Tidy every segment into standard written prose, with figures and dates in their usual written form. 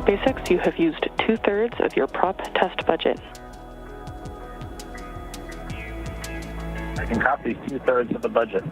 SpaceX, you have used 2/3 of your prop test budget. I can copy 2/3 of the budget.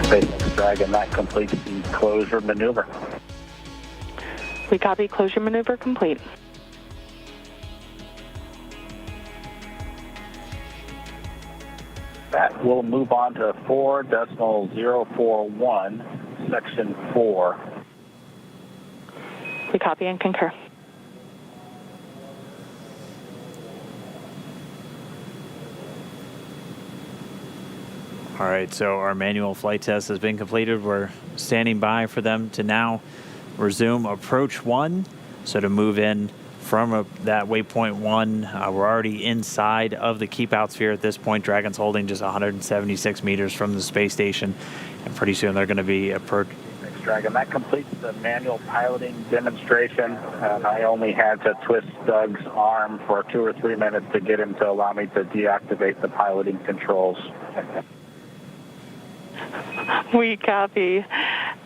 SpaceX Dragon, that completes the closure maneuver. We copy. Closure maneuver complete. That will move on to 4.041, section 4. We copy and concur. All right, so our manual flight test has been completed. We're standing by for them to now resume approach 1. So to move in from that waypoint 1, we're already inside of the keep out sphere at this point. Dragon's holding just 176 meters from the space station, and pretty soon they're going to be approaching. Dragon, that completes the manual piloting demonstration. I only had to twist Doug's arm for 2 or 3 minutes to get him to allow me to deactivate the piloting controls. We copy.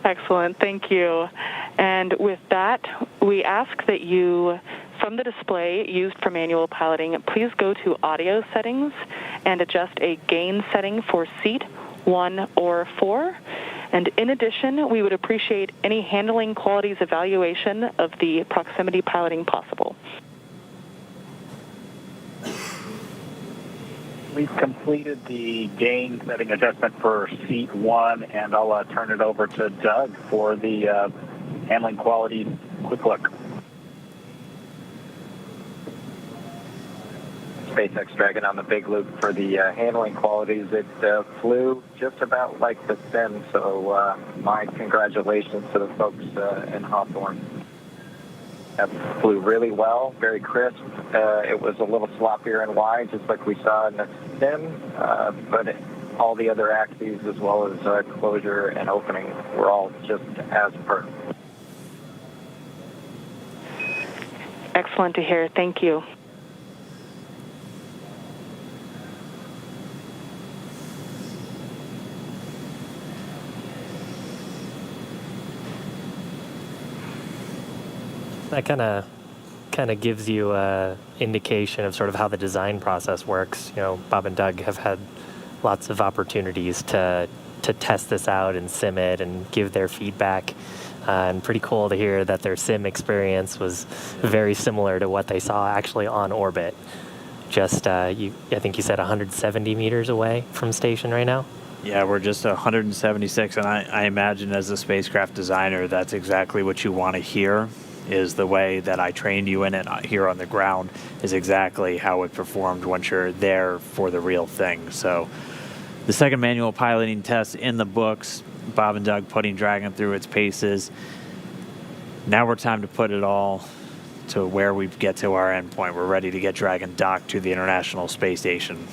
Excellent. Thank you. And with that, we ask that you, from the display used for manual piloting, please go to audio settings and adjust a gain setting for seat 1 or 4. And in addition, we would appreciate any handling qualities evaluation of the proximity piloting possible. We've completed the gain setting adjustment for seat 1, and I'll turn it over to Doug for the handling quality quick look. SpaceX Dragon on the big loop for the handling qualities. It flew just about like the sim, so my congratulations to the folks in Hawthorne. It flew really well, very crisp. It was a little sloppier and wide, just like we saw in the sim, but all the other axes, as well as closure and opening, were all just as per. Excellent to hear. Thank you. that kind of gives you a indication of sort of how the design process works. You know, Bob and Doug have had lots of opportunities to test this out and sim it and give their feedback. And pretty cool to hear that their sim experience was very similar to what they saw actually on orbit. Just, I think you said 170 meters away from station right now? Yeah, we're just 176, and I imagine as a spacecraft designer, that's exactly what you want to hear, is the way that I trained you in it here on the ground is exactly how it performed once you're there for the real thing. So the second manual piloting test in the books, Bob and Doug putting Dragon through its paces. Now we're time to put it all to where we get to our endpoint. We're ready to get Dragon docked to the International Space Station.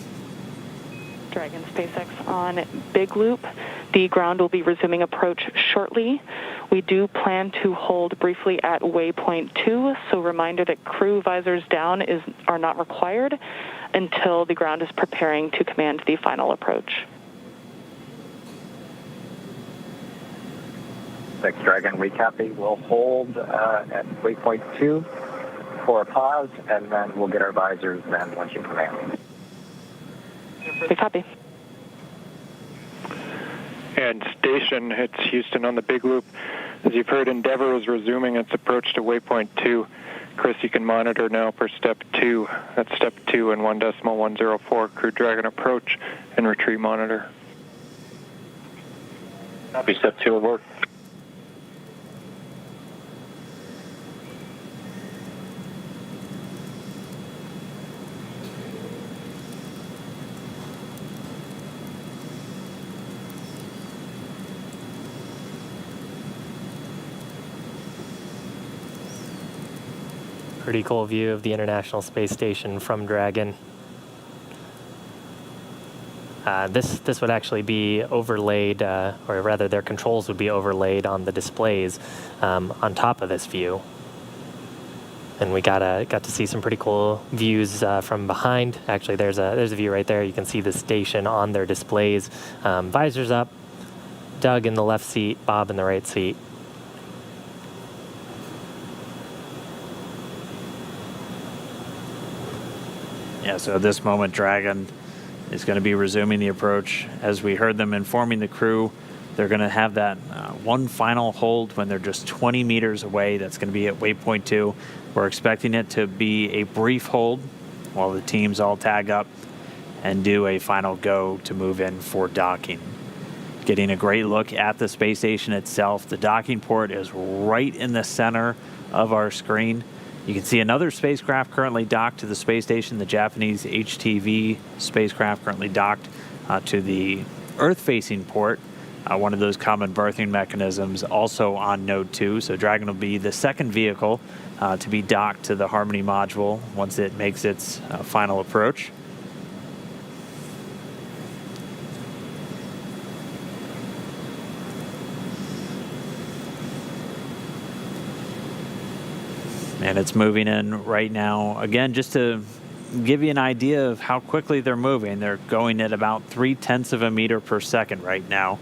Dragon SpaceX on Big Loop. The ground will be resuming approach shortly. We do plan to hold briefly at waypoint 2, so reminder that crew visors down are not required until the ground is preparing to command the final approach. Thanks, Dragon. We copy. We'll hold at waypoint 2 for a pause, and then we'll get our visors then once you command. We copy. And station, it's Houston on the Big Loop. As you've heard, Endeavour is resuming its approach to waypoint 2. Chris, you can monitor now for step 2. That's step 2 and 1.104. Crew Dragon approach and retreat monitor. Copy. Step 2 will work. Pretty cool view of the International Space Station from Dragon. This would actually be overlaid, or rather their controls would be overlaid on the displays on top of this view. And we got to see some pretty cool views from behind. Actually, there's a view right there. You can see the station on their displays. Visors up, Doug in the left seat, Bob in the right seat. Yeah, so at this moment, Dragon is going to be resuming the approach. As we heard them informing the crew, they're going to have that one final hold when they're just 20 meters away. That's going to be at waypoint 2. We're expecting it to be a brief hold while the teams all tag up and do a final go to move in for docking. Getting a great look at the space station itself. The docking port is right in the center of our screen. You can see another spacecraft currently docked to the space station, the Japanese HTV spacecraft currently docked to the Earth-facing port, one of those common berthing mechanisms also on Node 2. So Dragon will be the second vehicle to be docked to the Harmony module once it makes its final approach. And it's moving in right now. Again, just to give you an idea of how quickly they're moving, they're going at about 0.3 of a meter per second right now.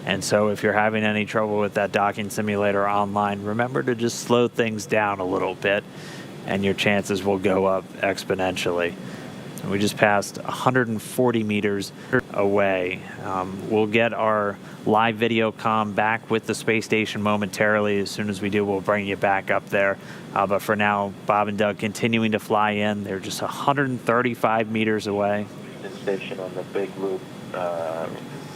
And so if you're having any trouble with that docking simulator online, remember to just slow things down a little bit and your chances will go up exponentially. We just passed 140 meters away. We'll get our live video comm back with the space station momentarily. As soon as we do, we'll bring you back up there. But for now, Bob and Doug continuing to fly in. They're just 135 meters away. Station on the Big Loop.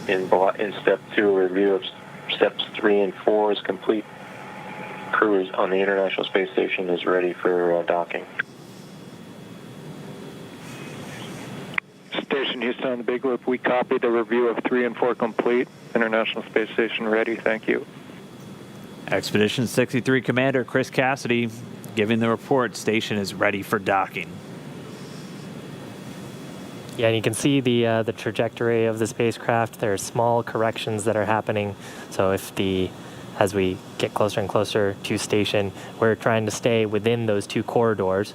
In step 2, a review of steps 3 and 4 is complete. Crew on the International Space Station is ready for docking. Station Houston on the Big Loop. We copy the review of 3 and 4 complete. International Space Station ready. Thank you. Expedition 63 Commander Chris Cassidy giving the report. Station is ready for docking. Yeah, and you can see the trajectory of the spacecraft. There are small corrections that are happening. So as we get closer and closer to station, we're trying to stay within those two corridors,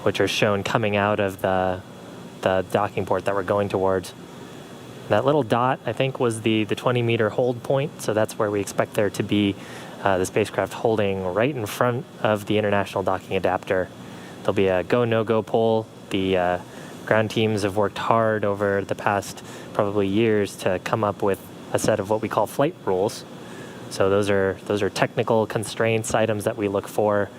which are shown coming out of the docking port that we're going towards. That little dot, I think, was the 20-meter hold point, so that's where we expect there to be the spacecraft holding right in front of the international docking adapter. There'll be a go, no-go poll. The ground teams have worked hard over the past probably years to come up with a set of what we call flight rules. So those are technical constraints, items that we look for,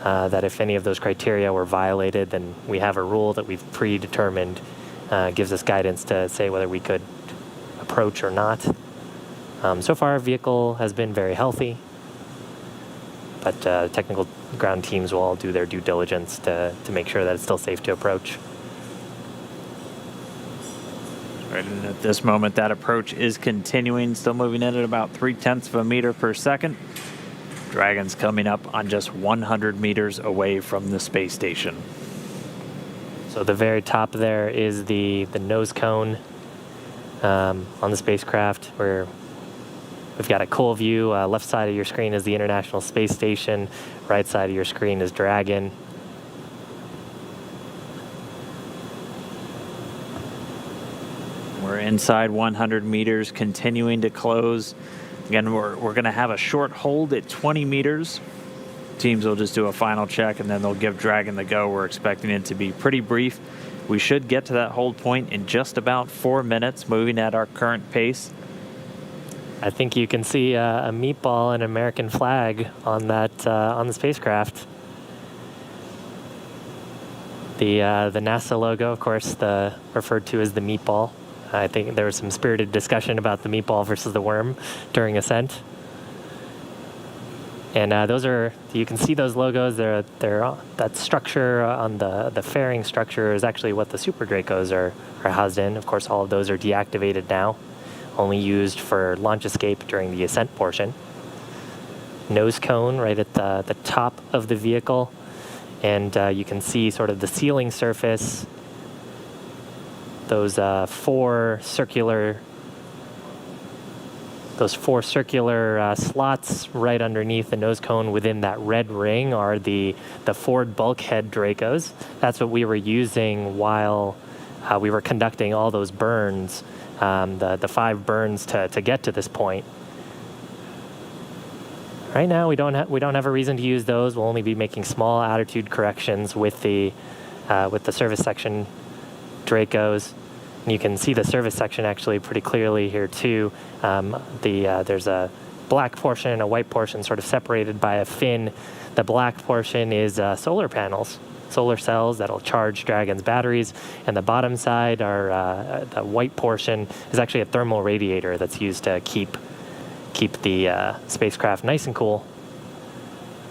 that if any of those criteria were violated, then we have a rule that we've predetermined, gives us guidance to say whether we could approach or not. So far, our vehicle has been very healthy, but technical ground teams will all do their due diligence to make sure that it's still safe to approach. Right, and at this moment, that approach is continuing, still moving in at about 0.3 of a meter per second. Dragon's coming up on just 100 meters away from the space station. So the very top there is the nose cone on the spacecraft, where we've got a cool view. Left side of your screen is the International Space Station. Right side of your screen is Dragon. We're inside 100 meters, continuing to close. Again, we're going to have a short hold at 20 meters. Teams will just do a final check, and then they'll give Dragon the go. We're expecting it to be pretty brief. We should get to that hold point in just about 4 minutes, moving at our current pace. I think you can see a meatball and an American flag on that on the spacecraft. The NASA logo, of course, referred to as the meatball. I think there was some spirited discussion about the meatball versus the worm during ascent. And you can see those logos. That structure on the fairing structure is actually what the Super Dracos are housed in. Of course, all of those are deactivated now, only used for launch escape during the ascent portion. Nose cone right at the top of the vehicle, and you can see sort of the sealing surface. Those four circular slots right underneath the nose cone within that red ring are the forward bulkhead Dracos. That's what we were using while we were conducting all those burns, the 5 burns to get to this point. Right now, we don't have a reason to use those. We'll only be making small attitude corrections with the service section Dracos. And you can see the service section actually pretty clearly here too. There's a black portion and a white portion sort of separated by a fin. The black portion is solar panels, solar cells that'll charge Dragon's batteries. And the bottom side, the white portion, is actually a thermal radiator that's used to keep the spacecraft nice and cool.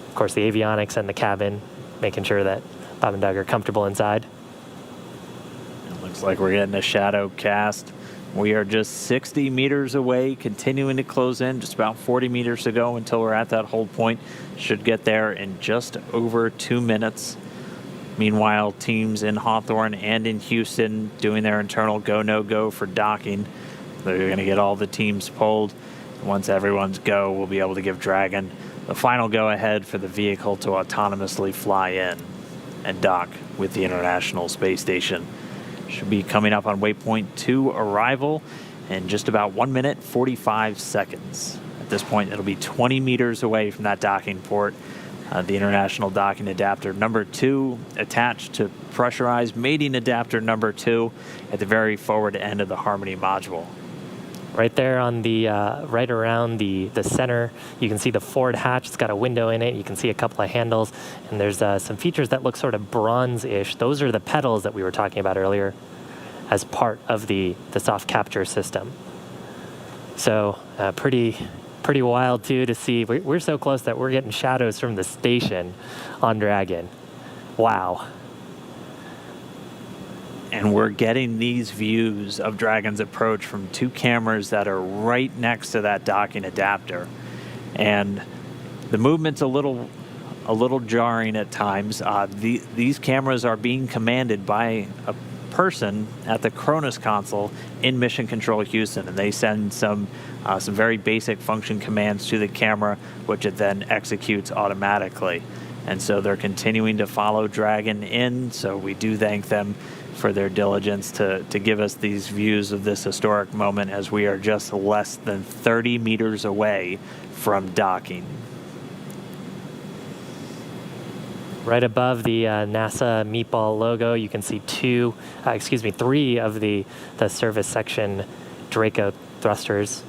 Of course, the avionics and the cabin, making sure that Bob and Doug are comfortable inside. Looks like we're getting a shadow cast. We are just 60 meters away, continuing to close in, just about 40 meters to go until we're at that hold point. Should get there in just over 2 minutes. Meanwhile, teams in Hawthorne and in Houston doing their internal go, no go for docking. They're going to get all the teams polled. Once everyone's go, we'll be able to give Dragon the final go ahead for the vehicle to autonomously fly in and dock with the International Space Station. Should be coming up on waypoint 2 arrival in just about 1 minute, 45 seconds. At this point, it'll be 20 meters away from that docking port. The International Docking Adapter number 2 attached to pressurized mating adapter number 2 at the very forward end of the Harmony module. Right there on the right around the center, you can see the forward hatch. It's got a window in it. You can see a couple of handles, and there's some features that look sort of bronze-ish. Those are the pedals that we were talking about earlier as part of the soft capture system. So pretty wild too to see. We're so close that we're getting shadows from the station on Dragon. Wow. And we're getting these views of Dragon's approach from 2 cameras that are right next to that docking adapter. And the movement's a little jarring at times. These cameras are being commanded by a person at the Cronus console in Mission Control Houston, and they send some very basic function commands to the camera, which it then executes automatically. And so they're continuing to follow Dragon in, so we do thank them for their diligence to give us these views of this historic moment as we are just less than 30 meters away from docking. Right above the NASA meatball logo, you can see three of the service section Draco thrusters.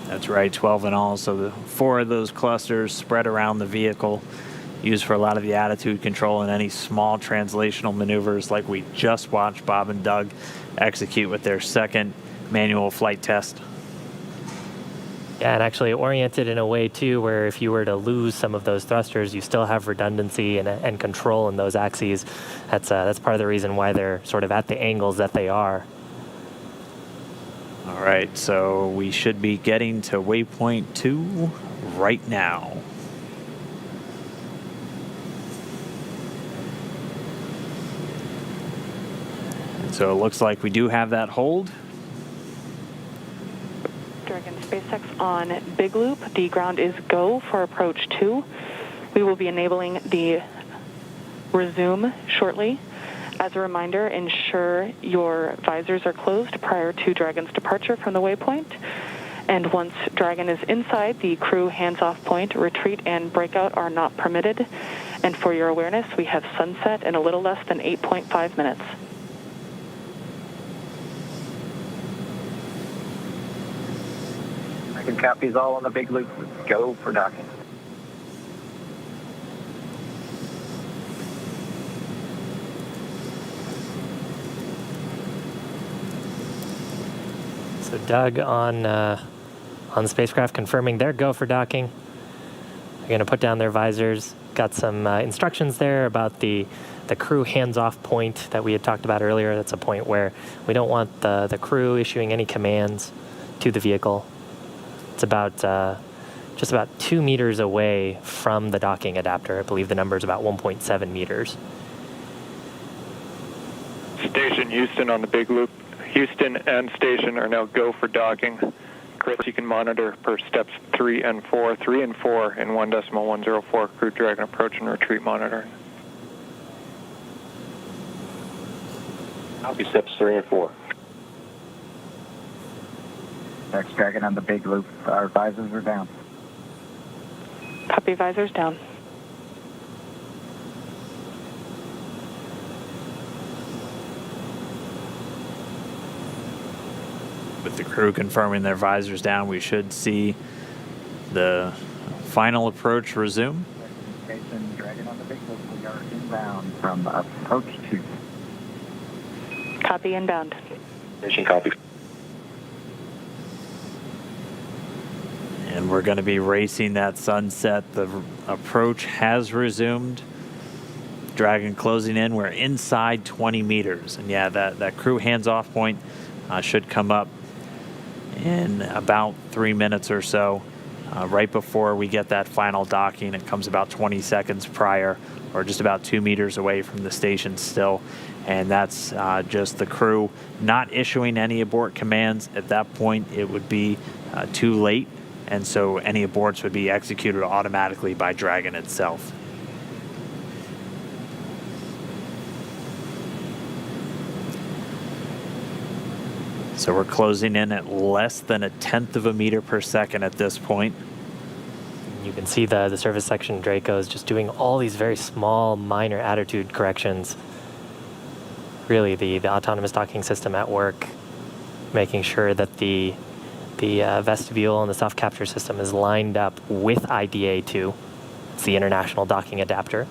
That's right, 12 in all. So the 4 of those clusters spread around the vehicle, used for a lot of the attitude control and any small translational maneuvers like we just watched Bob and Doug execute with their second manual flight test. Yeah, and actually oriented in a way, too, where if you were to lose some of those thrusters, you still have redundancy and control in those axes. That's part of the reason why they're sort of at the angles that they are. All right, so we should be getting to waypoint 2 right now. And so it looks like we do have that hold. Dragon SpaceX on Big Loop. The ground is go for approach 2. We will be enabling the resume shortly. As a reminder, ensure your visors are closed prior to Dragon's departure from the waypoint. And once Dragon is inside, the crew hands-off point, retreat, and breakout are not permitted. And for your awareness, we have sunset in a little less than 8.5 minutes. Dragon copies all on the Big Loop. Go for docking. So Doug on the spacecraft confirming their go for docking. They're going to put down their visors. Got some instructions there about the crew hands-off point that we had talked about earlier. That's a point where we don't want the crew issuing any commands to the vehicle. It's about just about 2 meters away from the docking adapter. I believe the number is about 1.7 meters. Station Houston on the Big Loop. Houston and station are now go for docking. Chris, you can monitor per steps 3 and 4. 3 and 4 in 1.104 Crew Dragon approach and retreat monitoring. Copy steps 3 and 4. Next Dragon on the Big Loop. Our visors are down. Copy, visors down. With the crew confirming their visors down, we should see the final approach resume. Station Dragon on the Big Loop. We are inbound from approach 2. Copy, inbound. Station copy. And we're going to be racing that sunset. The approach has resumed. Dragon closing in. We're inside 20 meters. And yeah, that crew hands-off point should come up in about 3 minutes or so. Right before we get that final docking, it comes about 20 seconds prior, or just about 2 meters away from the station still. And that's just the crew not issuing any abort commands. At that point, it would be too late. And so any aborts would be executed automatically by Dragon itself. So we're closing in at less than 1/10 of a meter per second at this point. You can see the service section Dracos just doing all these very small, minor attitude corrections. Really, the autonomous docking system at work, making sure that the vestibule and the soft capture system is lined up with IDA2. It's the International Docking Adapter.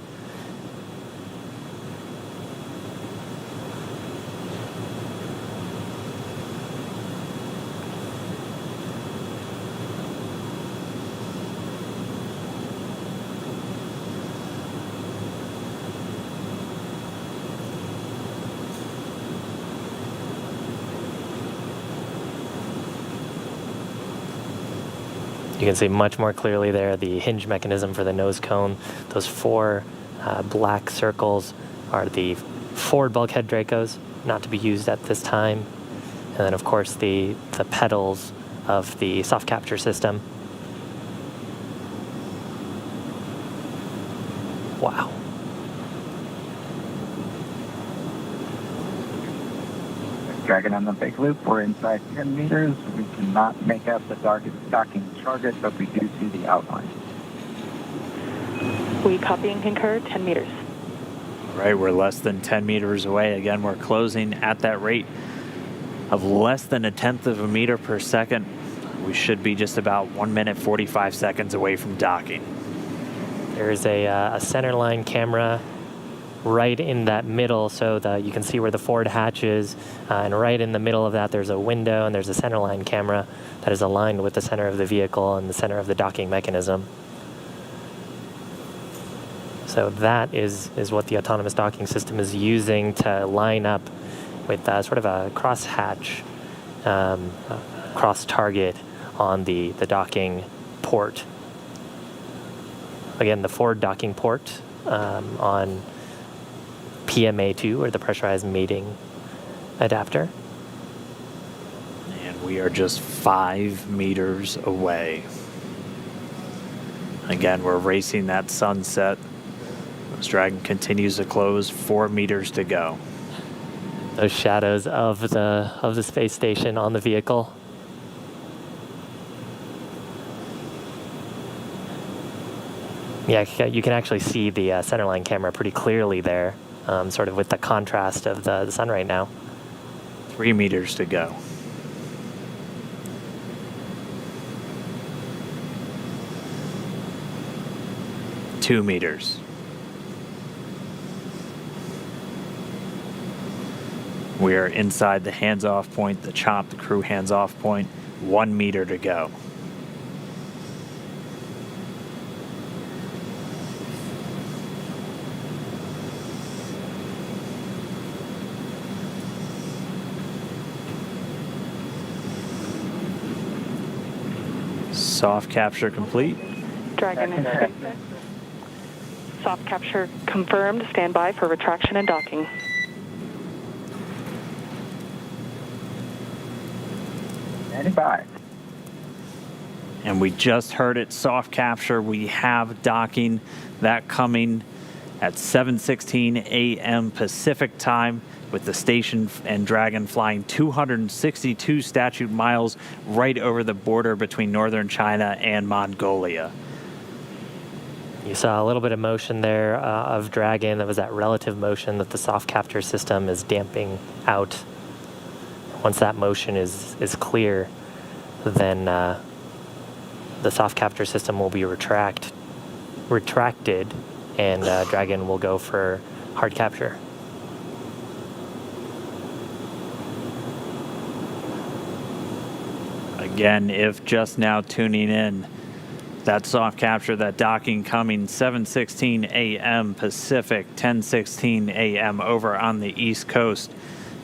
You can see much more clearly there the hinge mechanism for the nose cone. Those 4 black circles are the forward bulkhead Dracos, not to be used at this time. And then, of course, the pedals of the soft capture system. Wow. Dragon on the Big Loop. We're inside 10 meters. We cannot make out the docking target, but we do see the outline. We copy and concur, 10 meters. All right, we're less than 10 meters away. Again, we're closing at that rate of less than 1/10 of a meter per second. We should be just about 1 minute, 45 seconds away from docking. There's a center line camera right in that middle, so that you can see where the forward hatch is, and right in the middle of that there's a window, and there's a center line camera that is aligned with the center of the vehicle and the center of the docking mechanism. So that is what the autonomous docking system is using to line up with sort of a cross-hatch, cross-target on the docking port. Again, the forward docking port on PMA2, or the pressurized mating adapter. And we are just 5 meters away. Again, we're racing that sunset. This Dragon continues to close, 4 meters to go. Those shadows of the space station on the vehicle. Yeah, you can actually see the centerline camera pretty clearly there, sort of with the contrast of the sun right now. 3 meters to go. Two meters. We are inside the hands-off point, the chop, the crew hands-off point. 1 meter to go. Soft capture complete. Dragon in space. Soft capture confirmed. Stand by for retraction and docking. Standing by. And we just heard it, soft capture. We have docking, that coming at 7:16 a.m. Pacific time, with the station and Dragon flying 262 statute miles right over the border between northern China and Mongolia. You saw a little bit of motion there of Dragon. That was that relative motion that the soft capture system is damping out. Once that motion is clear, then the soft capture system will be retracted, and Dragon will go for hard capture. Again, if just now tuning in, that soft capture, that docking coming 7:16 a.m. Pacific, 10:16 a.m. over on the East Coast.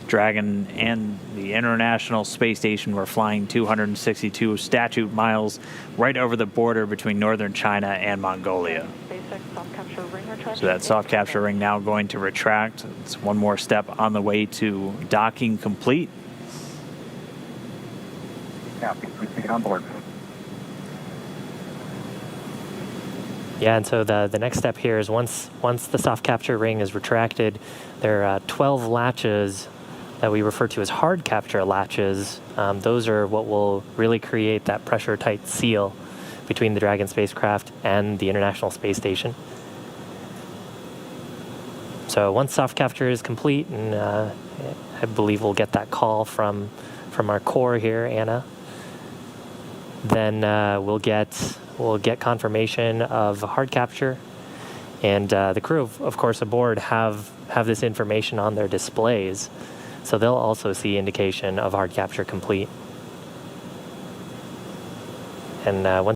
Dragon and the International Space Station were flying 262 statute miles right over the border between northern China and Mongolia. So that soft capture ring now going to retract. It's one more step on the way to docking complete. Copy. Please take it on board. Yeah, and so the next step here is once the soft capture ring is retracted, there are 12 latches that we refer to as hard capture latches. Those are what will really create that pressure-tight seal between the Dragon spacecraft and the International Space Station. So once soft capture is complete, and I believe we'll get that call from our core here, Anna, then we'll get confirmation of hard capture, and the crew, of course, aboard have this information on their displays, so they'll also see indication of hard capture complete. And once